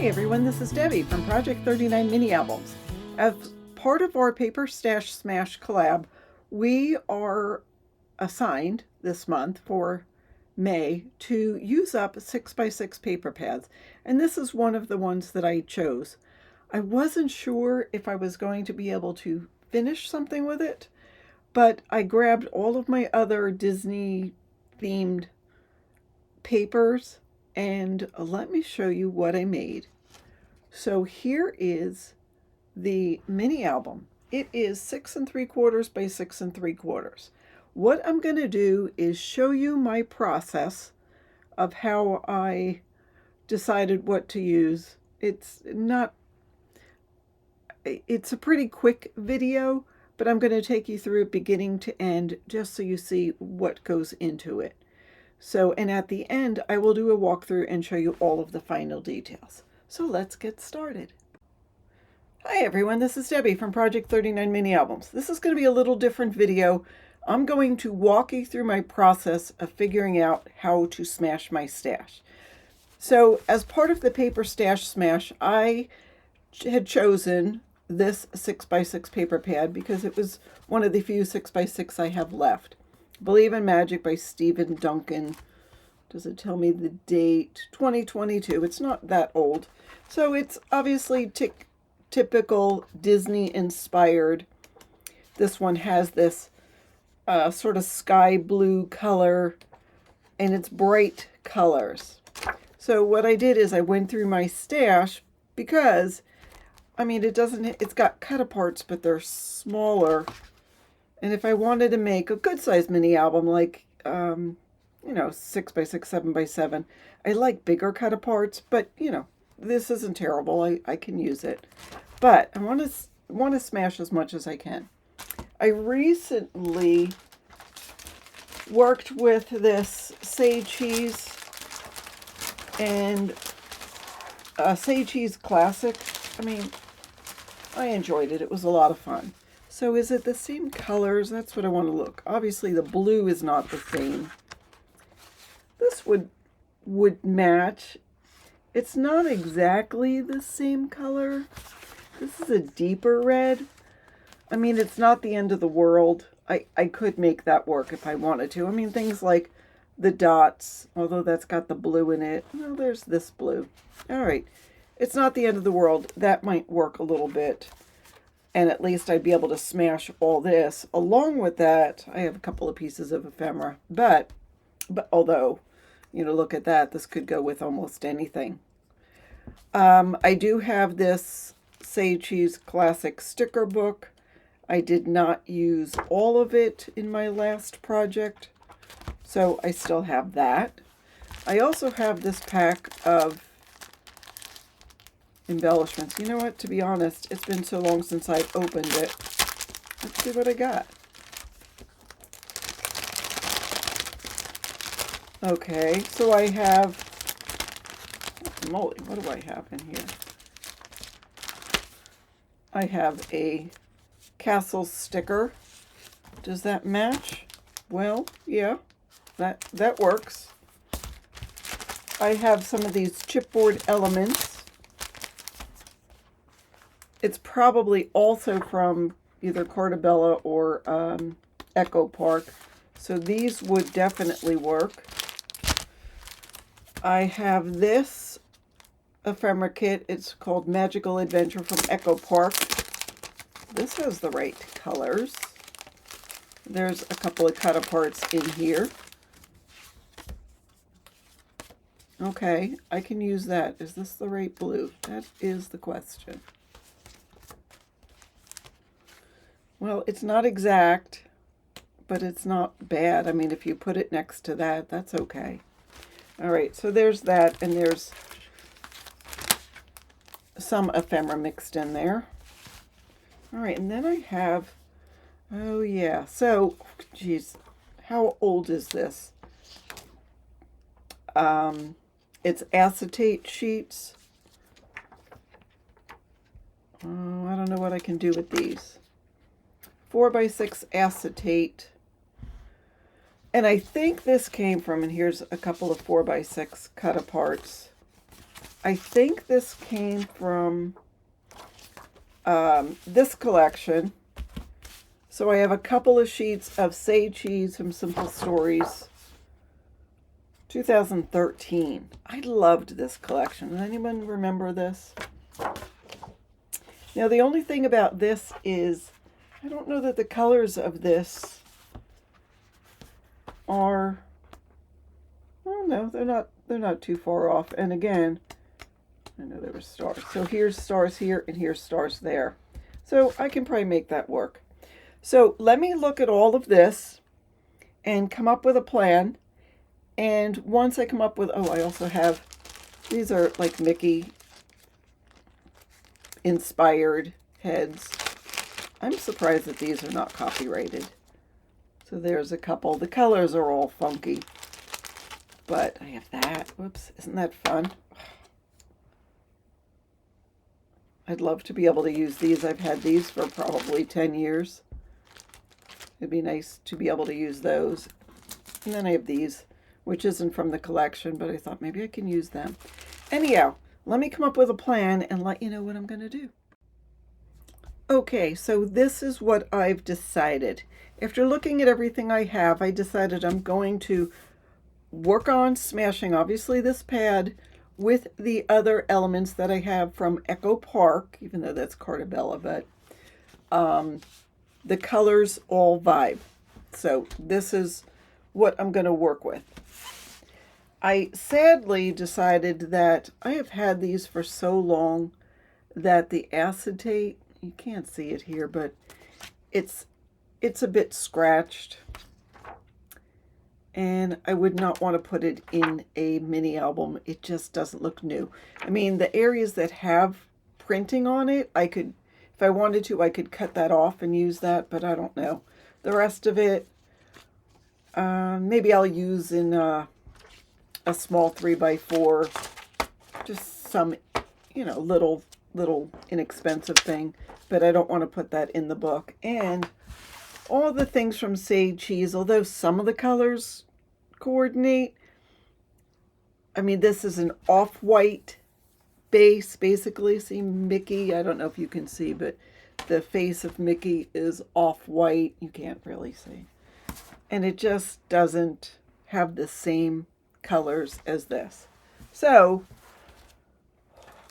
everyone, this is Debbie from Project 39 Mini Albums. As part of our Paper Stash Smash collab, we are assigned this month for May to use up 6x6 paper pads, and this is one of the ones that I chose. I wasn't sure if I was going to be able to finish something with it, but I grabbed all of my other Disney themed papers and let me show you what I made. So here is the mini album. It is 6 3/4 by 6 3/4. What I'm going to do is show you my process of how I decided what to use. It's a pretty quick video, but I'm going to take you through it beginning to end just so you see what goes into it. So, and at the end, I will do a walkthrough and show you all of the final details. So let's get started. Hi everyone, this is Debbie from Project 39 Mini Albums. This is going to be a little different video. I'm going to walk you through my process of figuring out how to smash my stash. So as part of the Paper Stash Smash, I had chosen this 6x6 paper pad because it was one of the few 6x6 I have left. Believe in Magic by Stephen Duncan. Does it tell me the date? 2022. It's not that old. So it's obviously typical Disney inspired. This one has this sort of sky blue color and it's bright colors. So what I did is I went through my stash because, I mean, it's got cut aparts, but they're smaller. And if I wanted to make a good size mini album, like, 6x6, 7x7, I like bigger cut aparts, but, this isn't terrible. I can use it. But I want to smash as much as I can. I recently worked with this Say Cheese and Say Cheese Classic. I mean, I enjoyed it. It was a lot of fun. So is it the same colors? That's what I want to look. Obviously the blue is not the same. This would match. It's not exactly the same color. This is a deeper red. I mean, it's not the end of the world. I could make that work if I wanted to. I mean, things like the dots, although that's got the blue in it. Well, there's this blue. All right. It's not the end of the world. That might work a little bit. And at least I'd be able to smash all this. Along with that, I have a couple of pieces of ephemera. But although, look at that. This could go with almost anything. I do have this Say Cheese Classic sticker book. I did not use all of it in my last project, so I still have that. I also have this pack of embellishments. You know what? To be honest, it's been so long since I've opened it. Let's see what I got. Okay, so I have, holy moly, what do I have in here? I have a castle sticker. Does that match? Well, yeah, that works. I have some of these chipboard elements. It's probably also from either Cartabella or Echo Park. So these would definitely work. I have this ephemera kit. It's called Magical Adventure from Echo Park. This has the right colors. There's a couple of cut aparts in here. Okay, I can use that. Is this the right blue? That is the question. Well, it's not exact, but it's not bad. I mean, if you put it next to that, that's okay. All right, so there's that, and there's some ephemera mixed in there. All right, and then I have, oh yeah, so, geez, how old is this? It's acetate sheets. Oh, I don't know what I can do with these. 4x6 acetate. And I think this came from, and here's a couple of 4x6 cut aparts. I think this came from this collection. So I have a couple of sheets of Say Cheese from Simple Stories, 2013. I loved this collection. Does anyone remember this? Now the only thing about this is I don't know that the colors of this are, oh no, they're not too far off. And again, I know there were stars. So here's stars here and here's stars there. So I can probably make that work. So let me look at all of this and come up with a plan. And once I come up with, oh, I also have, these are like Mickey inspired heads. I'm surprised that these are not copyrighted. So there's a couple. The colors are all funky. But I have that. Whoops, isn't that fun? I'd love to be able to use these. I've had these for probably 10 years. It'd be nice to be able to use those. And then I have these, which isn't from the collection, but I thought maybe I can use them. Anyhow, let me come up with a plan and let you know what I'm going to do. Okay, so this is what I've decided. After looking at everything I have, I decided I'm going to work on smashing, obviously, this pad with the other elements that I have from Echo Park, even though that's Cartabella, but the colors all vibe. So this is what I'm going to work with. I sadly decided that I have had these for so long that the acetate, you can't see it here, but it's a bit scratched. And I would not want to put it in a mini album. It just doesn't look new. I mean, the areas that have printing on it, I could, if I wanted to, I could cut that off and use that, but I don't know. The rest of it, maybe I'll use in a small 3x4, just some, little inexpensive thing, but I don't want to put that in the book. And all the things from Say Cheese, although some of the colors coordinate, I mean, this is an off-white base, basically. See, Mickey, I don't know if you can see, but the face of Mickey is off-white. You can't really see. And it just doesn't have the same colors as this. So,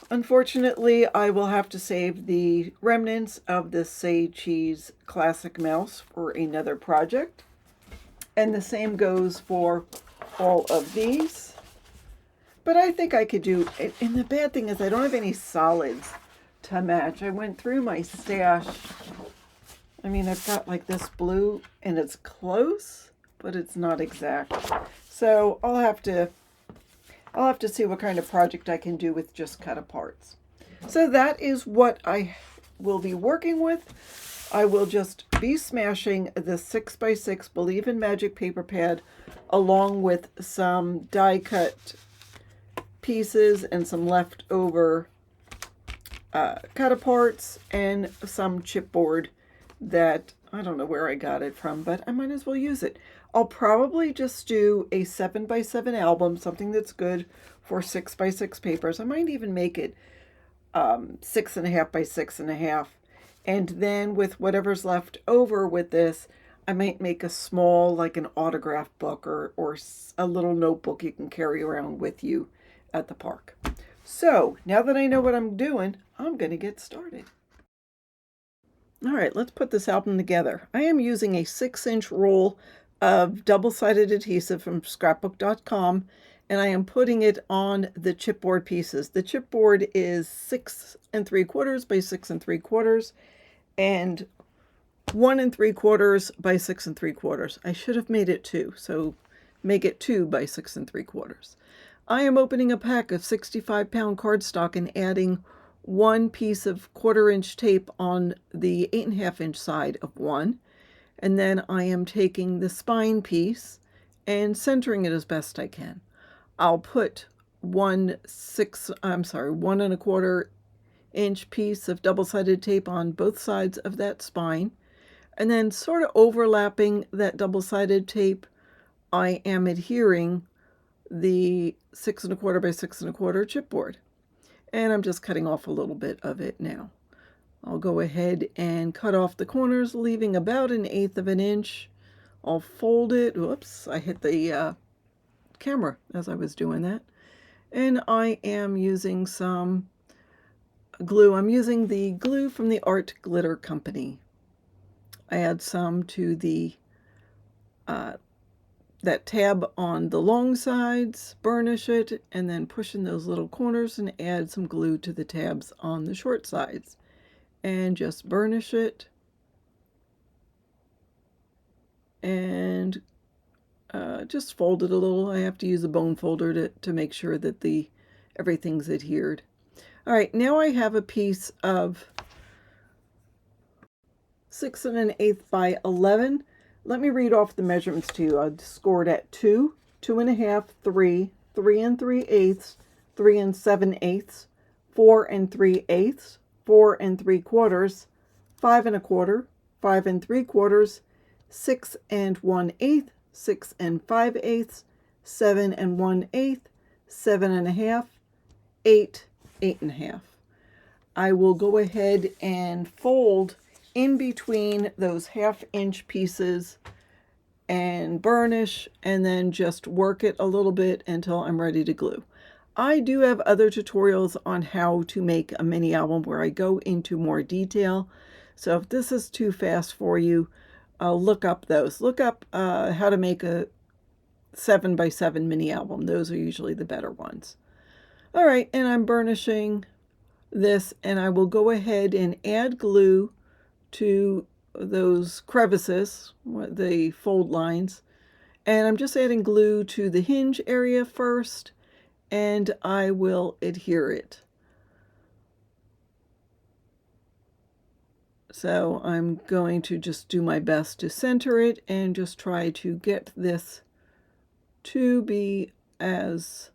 unfortunately, I will have to save the remnants of the Say Cheese Classic Mouse for another project. And the same goes for all of these. But I think I could do, and the bad thing is I don't have any solids to match. I went through my stash. I mean, I've got like this blue and it's close, but it's not exact. So I'll have to see what kind of project I can do with just cut aparts. So that is what I will be working with. I will just be smashing the 6x6 Believe in Magic paper pad along with some die cut pieces and some leftover cut aparts and some chipboard that I don't know where I got it from, but I might as well use it. I'll probably just do a 7x7 album, something that's good for 6x6 papers. I might even make it 6.5 by 6.5. And then with whatever's left over with this, I might make a small, like an autograph book or a little notebook you can carry around with you at the park. So now that I know what I'm doing, I'm going to get started. All right, let's put this album together. I am using a 6-inch roll of double-sided adhesive from scrapbook.com, and I am putting it on the chipboard pieces. The chipboard is 6 3/4 by 6 3/4 and 1 3/4 by 6 3/4. I should have made it 2, so make it 2 by 6 3/4. I am opening a pack of 65-pound cardstock and adding 1 piece of 1/4-inch tape on the 8.5-inch side of one. And then I am taking the spine piece and centering it as best I can. I'll put 1 1.25-inch piece of double-sided tape on both sides of that spine. And then sort of overlapping that double-sided tape, I am adhering the 6 1/4 by 6 1/4 chipboard. and I'm just cutting off a little bit of it now. I'll go ahead and cut off the corners, leaving about 1/8 of an inch. I'll fold it. Whoops, I hit the camera as I was doing that. And I am using some glue. I'm using the glue from the Art Glitter Company. I add some to the that tab on the long sides, burnish it, and then push in those little corners and add some glue to the tabs on the short sides. And just burnish it. And just fold it a little. I have to use a bone folder to make sure that everything's adhered. All right, now I have a piece of 6 1/8 by 11. Let me read off the measurements to you. I scored at 2, 2 1/2, 3, 3 3/8, 3 7/8, 4 3/8, 4 3/4, 5 1/4, 5 3/4, 6 1/8, 6 5/8, 7 1/8, 7 1/2, 8, 8 1/2. I will go ahead and fold in between those 1/2 inch pieces and burnish, and then just work it a little bit until I'm ready to glue. I do have other tutorials on how to make a mini album where I go into more detail. So if this is too fast for you, look up those. Look up how to make a 7 by 7 mini album. Those are usually the better ones. All right, and I'm burnishing this, and I will go ahead and add glue to those crevices, the fold lines. And I'm just adding glue to the hinge area first, and I will adhere it. So I'm going to just do my best to center it and just try to get this to be as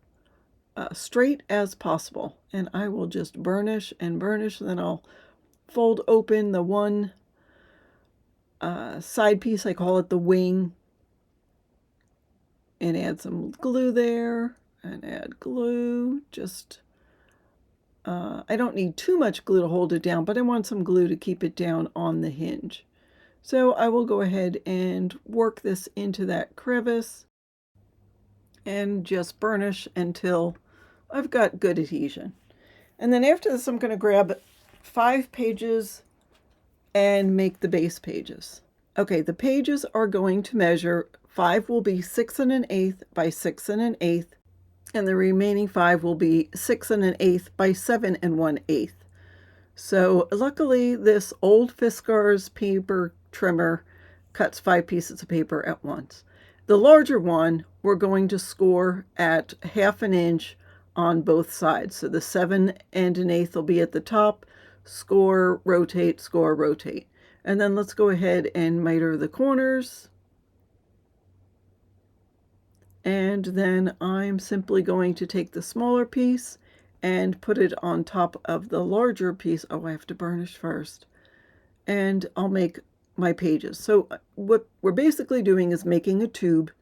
straight as possible. And I will just burnish and burnish, and then I'll fold open the one side piece, I call it the wing, and add some glue there, and add glue. Just I don't need too much glue to hold it down, but I want some glue to keep it down on the hinge. So I will go ahead and work this into that crevice and just burnish until I've got good adhesion. And then after this, I'm going to grab 5 pages and make the base pages. Okay, the pages are going to measure, 5 will be 6 1/8 by 6 1/8, and the remaining 5 will be 6 1/8 by 7 1/8. So luckily this old Fiskars paper trimmer cuts 5 pieces of paper at once. The larger one we're going to score at 1/2 inch on both sides. So the 7 1/8 will be at the top, score, rotate, score, rotate. And then let's go ahead and miter the corners. And then I'm simply going to take the smaller piece and put it on top of the larger piece. Oh, I have to burnish first. And I'll make my pages. So what we're basically doing is making a tube,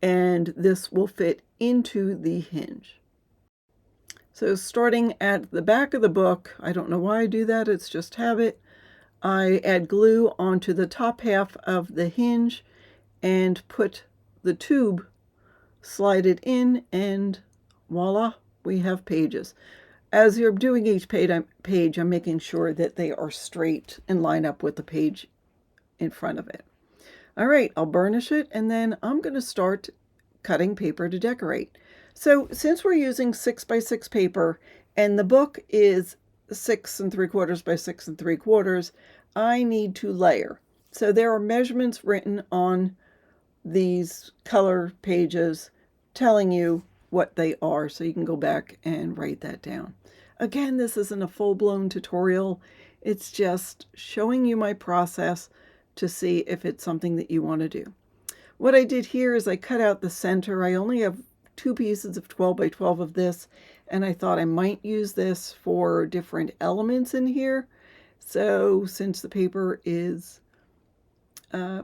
and this will fit into the hinge. So starting at the back of the book, I don't know why I do that, it's just habit. I add glue onto the top half of the hinge and put the tube, slide it in, and voila, we have pages. As you're doing each page, I'm making sure that they are straight and line up with the page in front of it. All right, I'll burnish it, and then I'm going to start cutting paper to decorate. So since we're using 6 by 6 paper, and the book is 6 3/4 by 6 3/4, I need to layer. So there are measurements written on these color pages telling you what they are, so you can go back and write that down. Again, this isn't a full-blown tutorial. It's just showing you my process to see if it's something that you want to do. What I did here is I cut out the center. I only have 2 pieces of 12 by 12 of this, and I thought I might use this for different elements in here. So since the paper is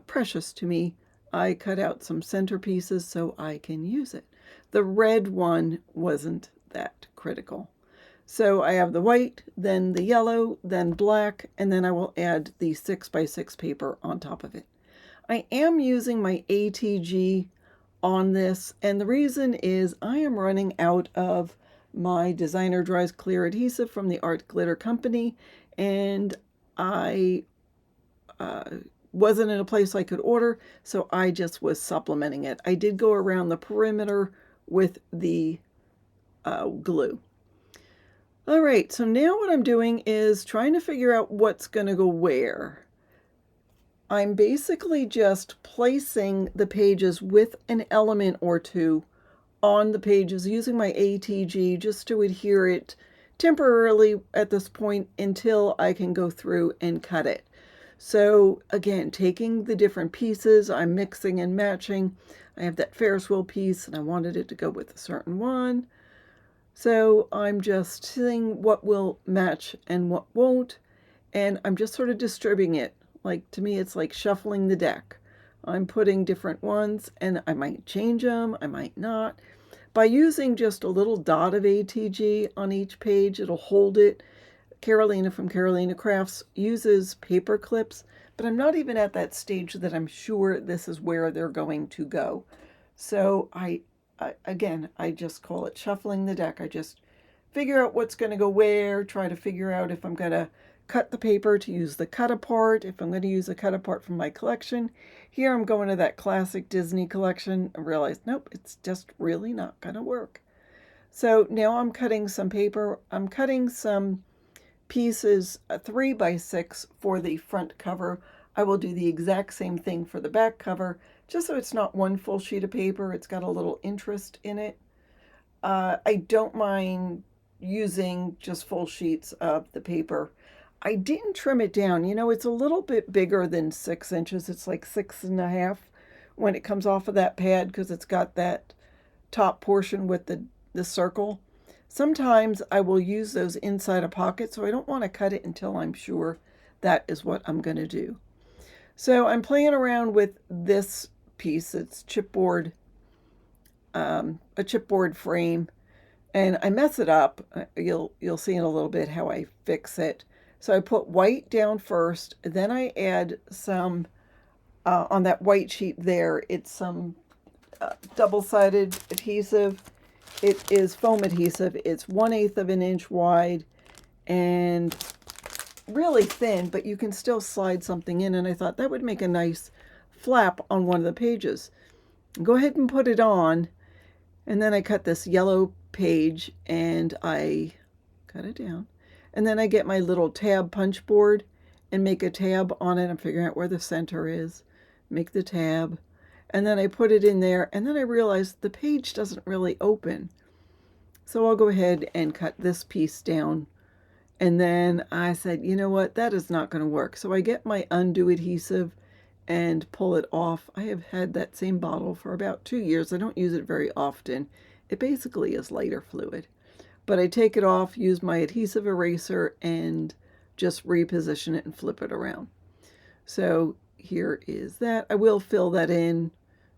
precious to me, I cut out some center pieces so I can use it. The red one wasn't that critical. So I have the white, then the yellow, then black, and then I will add the 6x6 paper on top of it. I am using my ATG on this, and the reason is I am running out of my Designer Dries Clear adhesive from the Art Glitter Company, and I wasn't in a place I could order, so I just was supplementing it. I did go around the perimeter with the glue. All right, so now what I'm doing is trying to figure out what's going to go where. I'm basically just placing the pages with an element or two on the pages using my ATG just to adhere it temporarily at this point until I can go through and cut it. So again, taking the different pieces, I'm mixing and matching. I have that Ferris wheel piece and I wanted it to go with a certain one. So I'm just seeing what will match and what won't. And I'm just sort of distributing it. Like, to me, it's like shuffling the deck. I'm putting different ones and I might change them, I might not. By using just a little dot of ATG on each page, it'll hold it. Carolina from Carolina Crafts uses paper clips, but I'm not even at that stage that I'm sure this is where they're going to go. So again, I just call it shuffling the deck. I just figure out what's going to go where, try to figure out if I'm going to cut the paper to use the cut apart, if I'm going to use a cut apart from my collection. Here I'm going to that classic Disney collection and realize, nope, it's just really not going to work. So now I'm cutting some paper. I'm cutting some pieces 3x6 for the front cover. I will do the exact same thing for the back cover, just so it's not one full sheet of paper. It's got a little interest in it. I don't mind using just full sheets of the paper. I didn't trim it down. You know, it's a little bit bigger than 6 inches. It's like 6.5 when it comes off of that pad because it's got that top portion with the circle. Sometimes I will use those inside a pocket, so I don't want to cut it until I'm sure that is what I'm going to do. So I'm playing around with this piece. It's chipboard, a chipboard frame, and I mess it up. You'll see in a little bit how I fix it. So I put white down first, then I add some on that white sheet there. It's some double-sided adhesive. It is foam adhesive. It's 1/8 of an inch wide and really thin, but you can still slide something in, and I thought that would make a nice flap on one of the pages. Go ahead and put it on, and then I cut this yellow page and I cut it down, and then I get my little tab punch board and make a tab on it. I'm figuring out where the center is, make the tab, and then I put it in there, and then I realized the page doesn't really open. So I'll go ahead and cut this piece down. And then I said, you know what, that is not going to work. So I get my undo adhesive and pull it off. I have had that same bottle for about 2 years. I don't use it very often. It basically is lighter fluid. But I take it off, use my adhesive eraser, and just reposition it and flip it around. So here is that. I will fill that in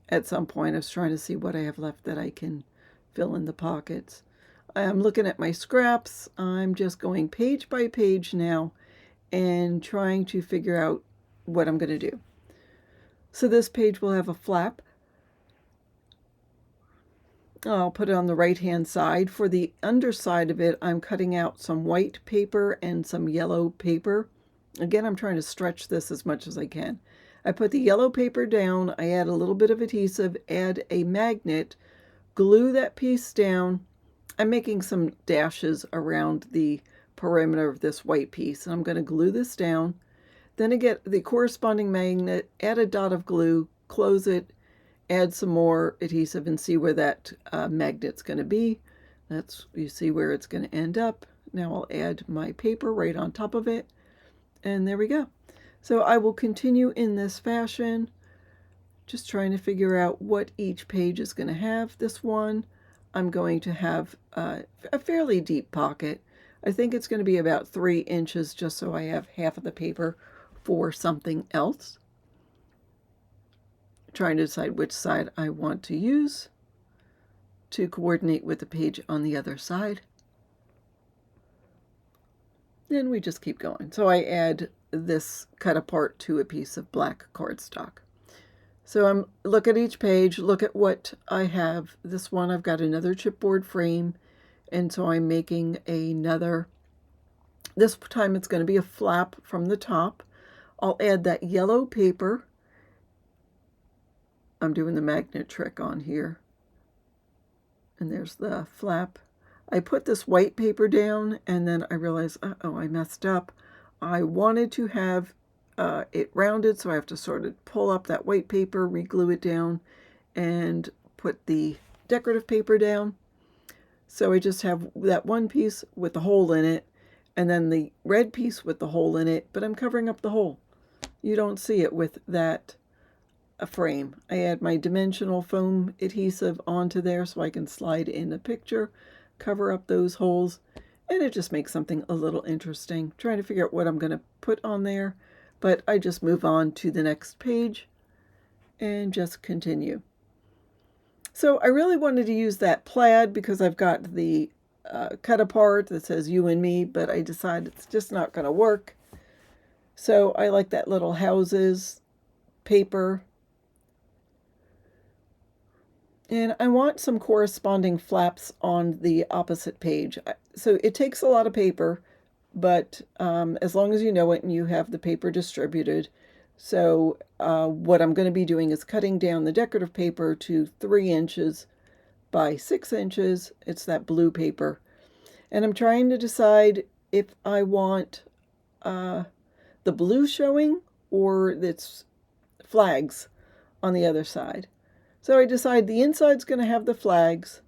at some point. I was trying to see what I have left that I can fill in the pockets. I'm looking at my scraps. I'm just going page by page now and trying to figure out what I'm going to do. So this page will have a flap. I'll put it on the right-hand side. For the underside of it, I'm cutting out some white paper and some yellow paper. Again, I'm trying to stretch this as much as I can. I put the yellow paper down, I add a little bit of adhesive, add a magnet, glue that piece down. I'm making some dashes around the perimeter of this white piece, and I'm going to glue this down. Then I get the corresponding magnet, add a dot of glue, close it, add some more adhesive, and see where that magnet's going to be. You see where it's going to end up. Now I'll add my paper right on top of it, and there we go. So I will continue in this fashion, just trying to figure out what each page is going to have. This one, I'm going to have a fairly deep pocket. I think it's going to be about 3 inches, just so I have half of the paper for something else. Trying to decide which side I want to use to coordinate with the page on the other side. And we just keep going. So I add this cut apart to a piece of black cardstock. So look at each page, look at what I have. This one, I've got another chipboard frame, and so I'm making another. This time it's going to be a flap from the top. I'll add that yellow paper. I'm doing the magnet trick on here. And there's the flap. I put this white paper down, and then I realized, uh-oh, I messed up. I wanted to have it rounded, so I have to sort of pull up that white paper, re-glue it down, and put the decorative paper down. So I just have that one piece with the hole in it, and then the red piece with the hole in it, but I'm covering up the hole. You don't see it with that frame. I add my dimensional foam adhesive onto there so I can slide in a picture, cover up those holes, and it just makes something a little interesting. Trying to figure out what I'm going to put on there, but I just move on to the next page and just continue. So I really wanted to use that plaid because I've got the cut apart that says you and me, but I decided it's just not going to work. So I like that little houses paper. And I want some corresponding flaps on the opposite page. So it takes a lot of paper, but as long as you know it and you have the paper distributed. So what I'm going to be doing is cutting down the decorative paper to 3 inches by 6 inches. It's that blue paper. And I'm trying to decide if I want the blue showing or its flags on the other side. So I decide the inside's going to have the flags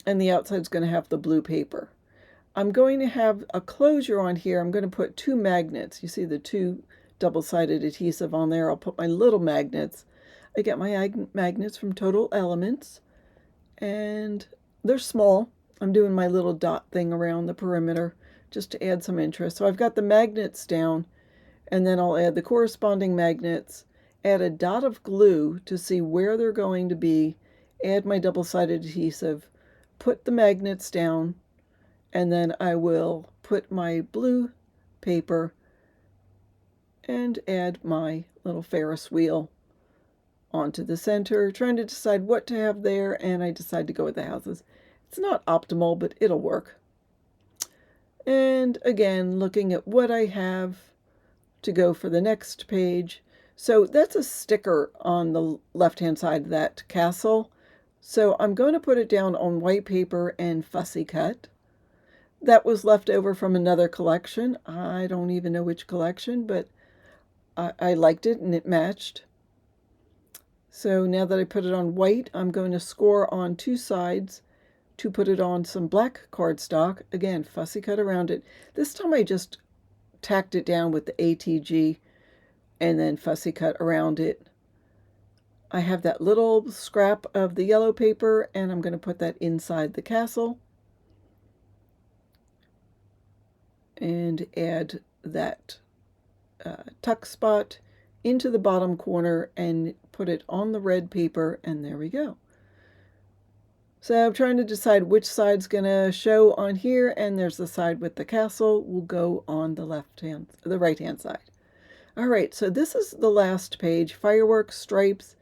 and the outside's going to have the blue paper. I'm going to have a closure on here. I'm going to put 2 magnets. You see the 2 double-sided adhesive on there. I'll put my little magnets. I get my magnets from Total Elements, and they're small. I'm doing my little dot thing around the perimeter just to add some interest. So I've got the magnets down, and then I'll add the corresponding magnets, add a dot of glue to see where they're going to be, add my double-sided adhesive, put the magnets down, and then I will put my blue paper and add my little Ferris wheel onto the center, trying to decide what to have there, and I decide to go with the houses. It's not optimal, but it'll work. And again, looking at what I have to go for the next page. So that's a sticker on the left-hand side of that castle. So I'm going to put it down on white paper and fussy cut. That was left over from another collection. I don't even know which collection, but I liked it and it matched. So now that I put it on white, I'm going to score on 2 sides to put it on some black cardstock. Again, fussy cut around it. This time I just tacked it down with the ATG and then fussy cut around it. I have that little scrap of the yellow paper, and I'm going to put that inside the castle and add that tuck spot into the bottom corner and put it on the red paper, and there we go. So I'm trying to decide which side's going to show on here, and there's the side with the castle will go on the right-hand side. All right, so this is the last page, fireworks, stripes,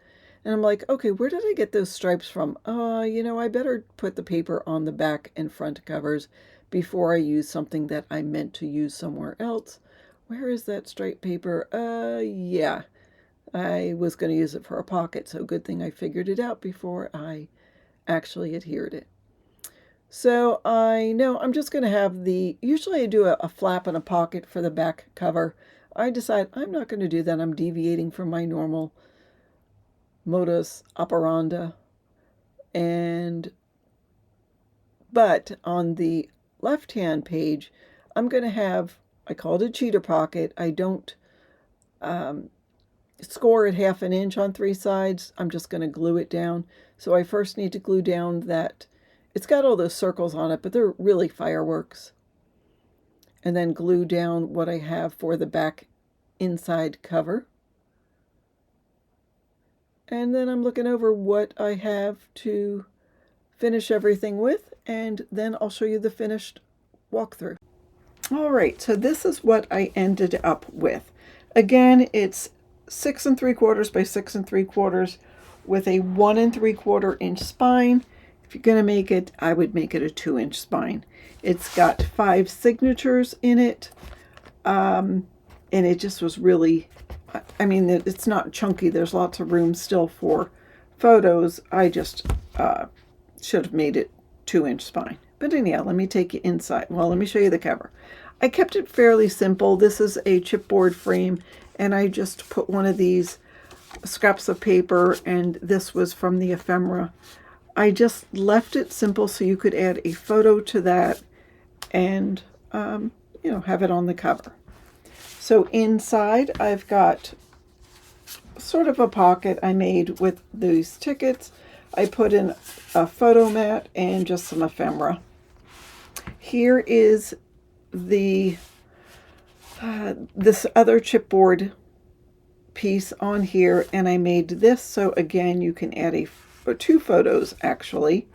and I'm like, okay, where did I get those stripes from? I better put the paper on the back and front covers before I use something that I meant to use somewhere else. Where is that stripe paper? Yeah, I was going to use it for a pocket, so good thing I figured it out before I actually adhered it. So I know I'm just going to have usually I do a flap and a pocket for the back cover. I decide I'm not going to do that. I'm deviating from my normal modus operandi. But on the left-hand page, I'm going to have, I call it a cheater pocket. I don't score it 1/2 inch on 3 sides. I'm just going to glue it down. So I first need to glue down that, it's got all those circles on it, but they're really fireworks. And then glue down what I have for the back inside cover. And then I'm looking over what I have to finish everything with, and then I'll show you the finished walkthrough. All right, so this is what I ended up with. Again, it's 6 3/4 by 6 3/4 with a 1 3/4 inch spine. If you're going to make it, I would make it a 2-inch spine. It's got 5 signatures in it, and it just was really, I mean, it's not chunky. There's lots of room still for photos. I just should have made it 2-inch spine. But anyhow, let me take you inside. Well, let me show you the cover. I kept it fairly simple. This is a chipboard frame, and I just put one of these scraps of paper, and this was from the ephemera. I just left it simple so you could add a photo to that and, you know, have it on the cover. So inside I've got sort of a pocket I made with these tickets. I put in a photo mat and just some ephemera. Here is the this other chipboard piece on here, and I made this so again you can add two photos actually.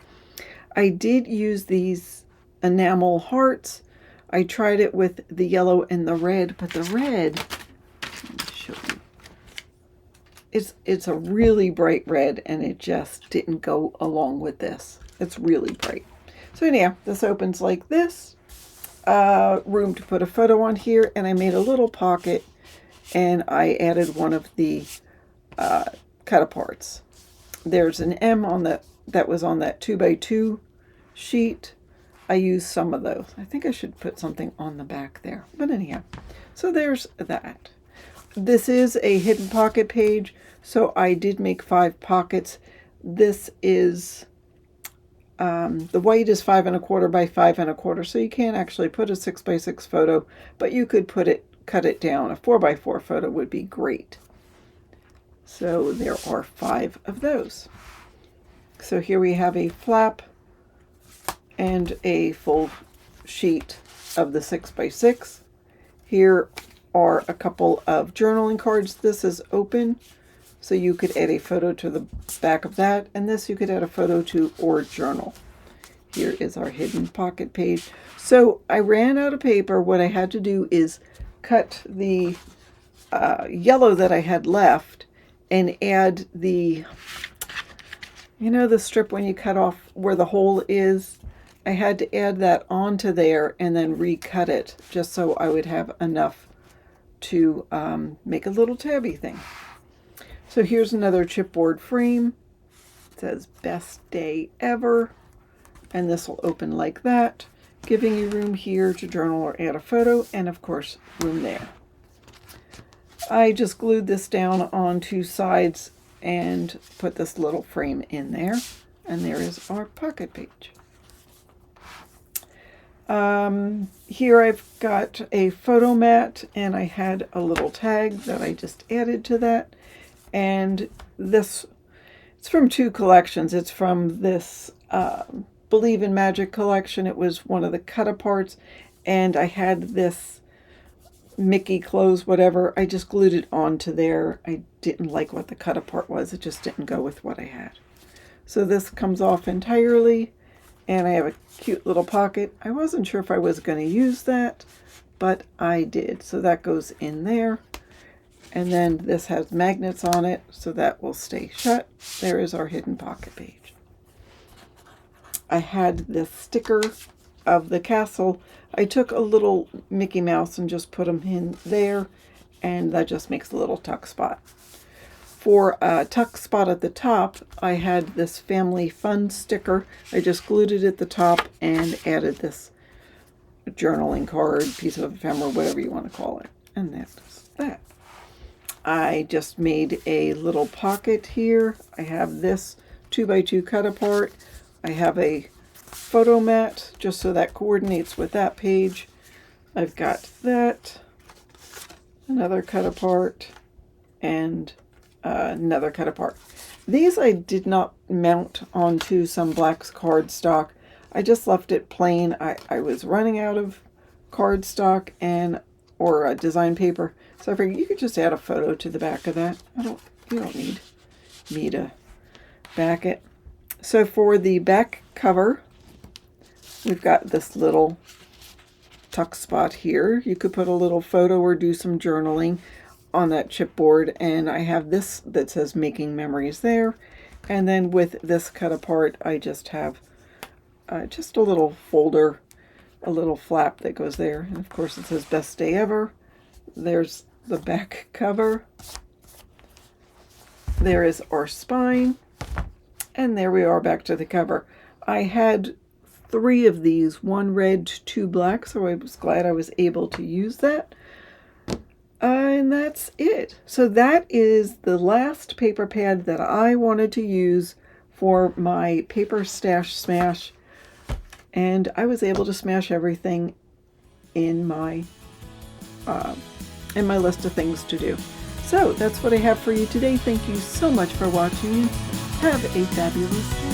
I did use these enamel hearts. I tried it with the yellow and the red, but the red, let me show you. It's a really bright red, and it just didn't go along with this. It's really bright. So anyhow, this opens like this. Room to put a photo on here, and I made a little pocket, and I added one of the cut aparts. There's an M on that was on that 2x2 sheet. I used some of those. I think I should put something on the back there, but anyhow, so there's that. This is a hidden pocket page, so I did make 5 pockets. This is the white is 5 1/4 by 5 1/4, so you can't actually put a 6 by 6 photo, but you could cut it down. A 4 by 4 photo would be great. So there are 5 of those. So here we have a flap and a full sheet of the 6 by 6. Here are a couple of journaling cards. This is open, so you could add a photo to the back of that, and this you could add a photo to or journal. Here is our hidden pocket page. So I ran out of paper. What I had to do is cut the yellow that I had left and add the, you know, the strip when you cut off where the hole is. I had to add that onto there and then recut it just so I would have enough to make a little tabby thing. So here's another chipboard frame. It says best day ever, and this will open like that, giving you room here to journal or add a photo, and of course room there. I just glued this down on 2 sides and put this little frame in there, and there is our pocket page. Here I've got a photo mat, and I had a little tag that I just added to that. And this, it's from 2 collections. It's from this Believe in Magic collection. It was one of the cut aparts, and I had this Mickey clothes, whatever. I just glued it onto there. I didn't like what the cut apart was. It just didn't go with what I had. So this comes off entirely, and I have a cute little pocket. I wasn't sure if I was going to use that, but I did. So that goes in there. And then this has magnets on it, so that will stay shut. There is our hidden pocket page. I had this sticker of the castle. I took a little Mickey Mouse and just put them in there, and that just makes a little tuck spot. For a tuck spot at the top, I had this family fun sticker. I just glued it at the top and added this journaling card, piece of ephemera, whatever you want to call it. And that's that. I just made a little pocket here. I have this 2x2 cut apart. I have a photo mat just so that coordinates with that page. I've got that, another cut apart, and another cut apart. These I did not mount onto some black cardstock. I just left it plain. I was running out of cardstock or design paper. So I figured you could just add a photo to the back of that. You don't need me to back it. So for the back cover, we've got this little tuck spot here. You could put a little photo or do some journaling on that chipboard, and I have this that says making memories there. And then with this cut apart, I just have just a little folder, a little flap that goes there. And of course it says best day ever. There's the back cover. There is our spine. And there we are back to the cover. I had 3 of these, 1 red, 2 black, so I was glad I was able to use that. And that's it. So that is the last paper pad that I wanted to use for my paper stash smash. And I was able to smash everything in my list of things to do. So that's what I have for you today. Thank you so much for watching, and have a fabulous day.